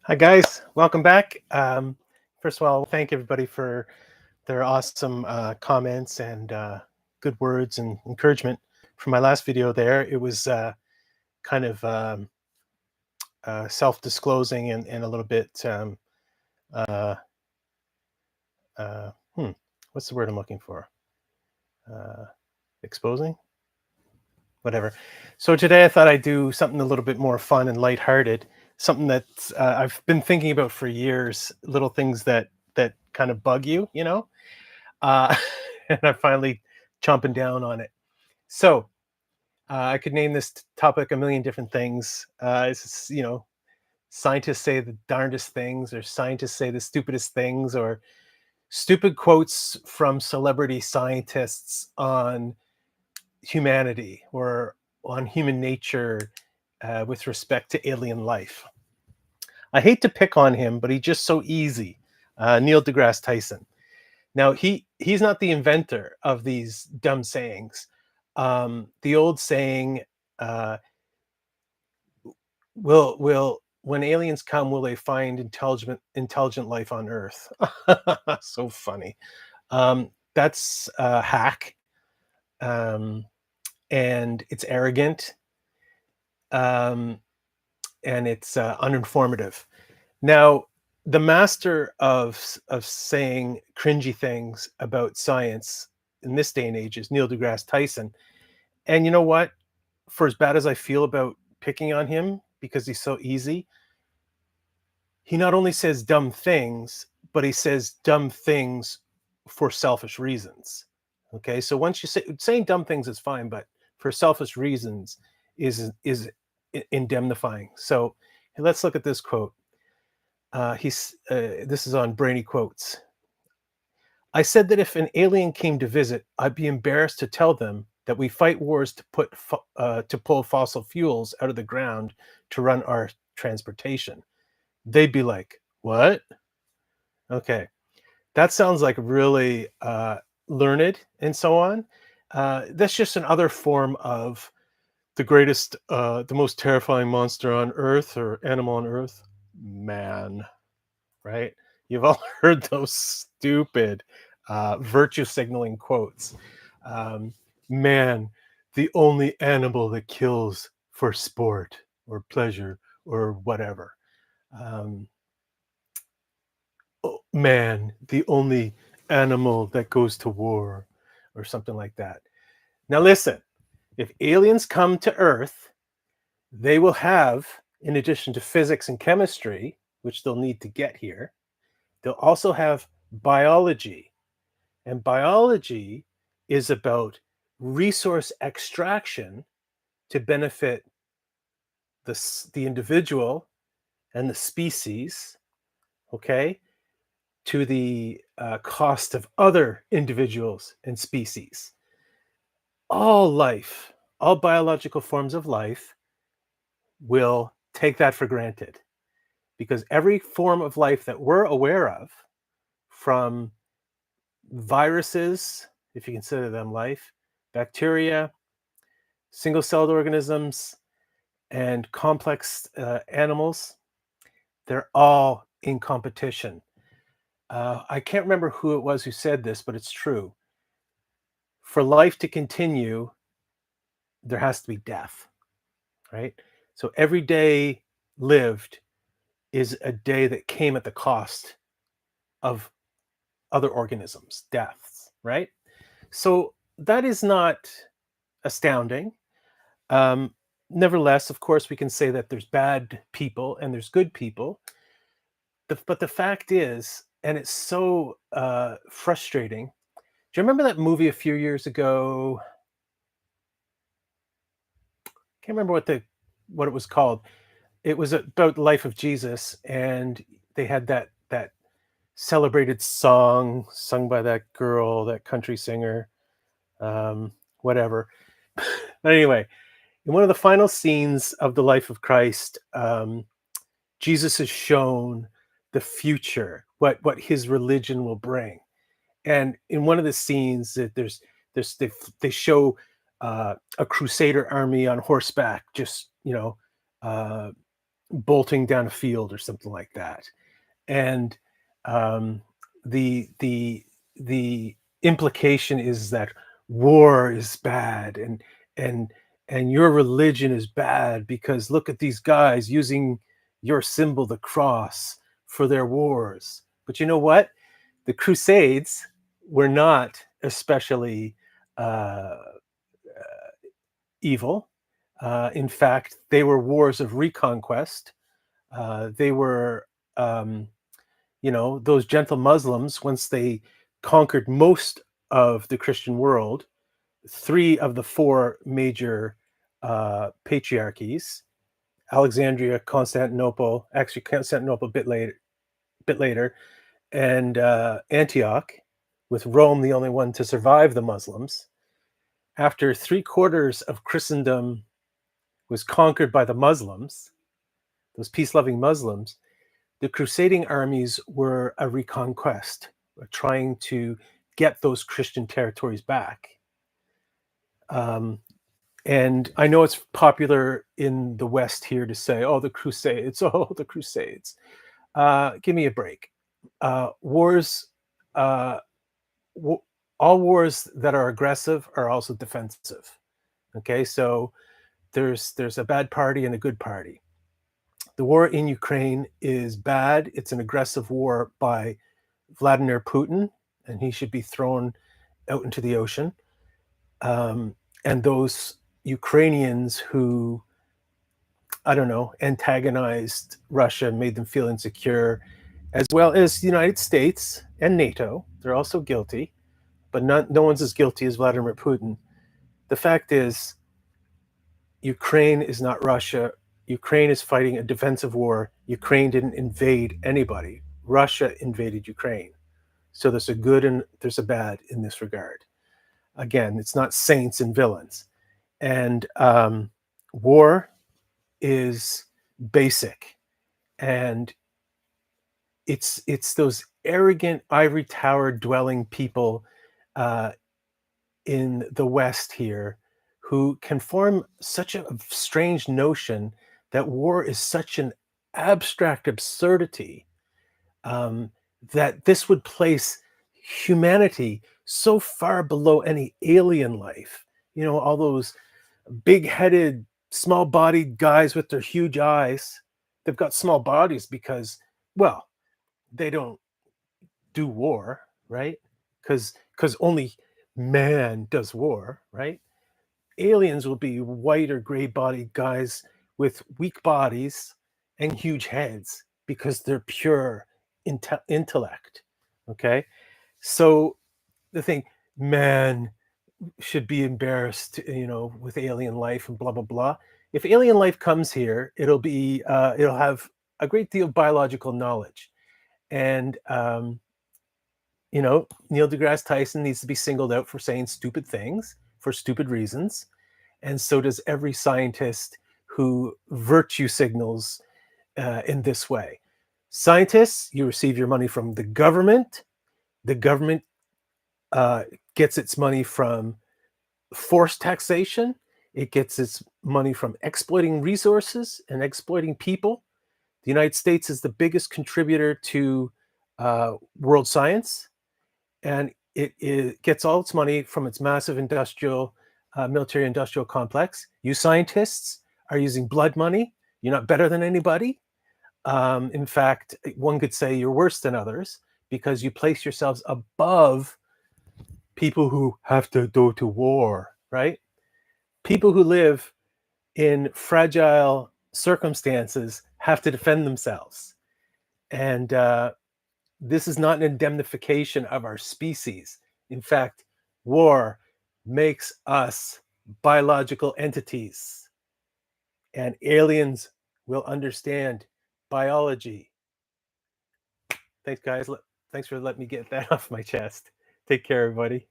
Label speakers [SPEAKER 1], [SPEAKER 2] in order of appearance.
[SPEAKER 1] Hi, guys. Welcome back. First of all, thank everybody for their awesome comments and good words and encouragement from my last video there. It was kind of self-disclosing and a little bit, uh, uh, hmm, what's the word I'm looking for? Uh, Exposing? Whatever. So today I thought I'd do something a little bit more fun and lighthearted, something that I've been thinking about for years, little things that kind of bug you. Uh, and I'm finally chomping down on it. So I could name this topic a million different things. Scientists say the darndest things, or scientists say the stupidest things, or stupid quotes from celebrity scientists on humanity or on human nature with respect to alien life. I hate to pick on him, but he's just so easy. Neil deGrasse Tyson. Now he's not the inventor of these dumb sayings. The old saying, uh, "Will when aliens come, will they find intelligent life on Earth?" So funny. That's a hack, um, and it's arrogant, um, and it's uninformative. Now, the master of saying cringy things about science in this day and age is Neil deGrasse Tyson. And you know what? For as bad as I feel about picking on him because he's so easy, he not only says dumb things, but he says dumb things for selfish reasons. Okay, so once you say saying dumb things is fine, but for selfish reasons is indemnifying. So let's look at this quote. This is on Brainy Quotes. I said that if an alien came to visit, I'd be embarrassed to tell them that we fight wars to pull fossil fuels out of the ground to run our transportation. They'd be like, "What?" Okay, that sounds like really learned and so on. That's just another form of the most terrifying monster on Earth or animal on Earth, man. Right? You've all heard those stupid virtue signaling quotes. Um, Man, the only animal that kills for sport or pleasure or whatever. Um, oh, man, the only animal that goes to war or something like that. Now, listen, if aliens come to Earth, they will have, in addition to physics and chemistry, which they'll need to get here, they'll also have biology. And biology is about resource extraction to benefit the individual and the species, okay, to the cost of other individuals and species. All life, all biological forms of life will take that for granted because every form of life that we're aware of, from viruses, if you consider them life, bacteria, single celled organisms, and complex animals, they're all in competition. I can't remember who it was who said this, but it's true. For life to continue, there has to be death, right? So every day lived is a day that came at the cost of other organisms, deaths, right? So that is not astounding. Um, Nevertheless, of course, we can say that there's bad people and there's good people. But the fact is, and it's so frustrating. Do you remember that movie a few years ago? Can't remember what it was called. It was about the life of Jesus, and they had that celebrated song sung by that girl, that country singer, whatever. But anyway, in one of the final scenes of the life of Christ, Jesus is shown the future, what his religion will bring. And in one of the scenes, there's they show a crusader army on horseback, just uh, bolting down a field or something like that. And um, the the implication is that war is bad, and and your religion is bad because look at these guys using your symbol, the cross, for their wars. But you know what? The Crusades were not especially uh, evil. In fact, they were wars of reconquest. They were, um, those gentle Muslims, once they conquered most of the Christian world, three of the four major patriarchies, Alexandria, Constantinople, actually Constantinople a bit later, and Antioch, with Rome the only one to survive the Muslims. After three-quarters of Christendom was conquered by the Muslims, those peace-loving Muslims, the crusading armies were a reconquest, trying to get those Christian territories back. Um, and I know it's popular in the West here to say, "Oh, the Crusades! Oh, the Crusades!" Give me a break. Wars, uh, w- all wars that are aggressive are also defensive. Okay, so there's a bad party and a good party. The war in Ukraine is bad. It's an aggressive war by Vladimir Putin, and he should be thrown out into the ocean. Um, and those Ukrainians who, I don't know, antagonized Russia, made them feel insecure, as well as the United States and NATO, they're also guilty, but no one's as guilty as Vladimir Putin. The fact is, Ukraine is not Russia. Ukraine is fighting a defensive war. Ukraine didn't invade anybody. Russia invaded Ukraine. So there's a good and there's a bad in this regard. Again, it's not saints and villains. And war is basic, and it's those arrogant ivory tower dwelling people uh, in the West here who can form such a strange notion that war is such an abstract absurdity, um, that this would place humanity so far below any alien life. All those big headed, small bodied guys with their huge eyes. They've got small bodies because, well, they don't do war, right? Because only man does war, right? Aliens will be white or gray bodied guys with weak bodies and huge heads because they're pure intellect. Okay. So the thing, man should be embarrassed, with alien life and blah, blah, blah. If alien life comes here, it'll have a great deal of biological knowledge. And, Neil deGrasse Tyson needs to be singled out for saying stupid things for stupid reasons. And so does every scientist who virtue signals in this way. Scientists, you receive your money from the government. The government gets its money from forced taxation. It gets its money from exploiting resources and exploiting people. The United States is the biggest contributor to world science, and it gets all its money from its massive military industrial complex. You scientists are using blood money. You're not better than anybody. In fact, one could say you're worse than others because you place yourselves above people who have to go to war, right? People who live in fragile circumstances have to defend themselves. And this is not an indemnification of our species. In fact, war makes us biological entities, and aliens will understand biology. Thanks, guys. Thanks for letting me get that off my chest. Take care, everybody.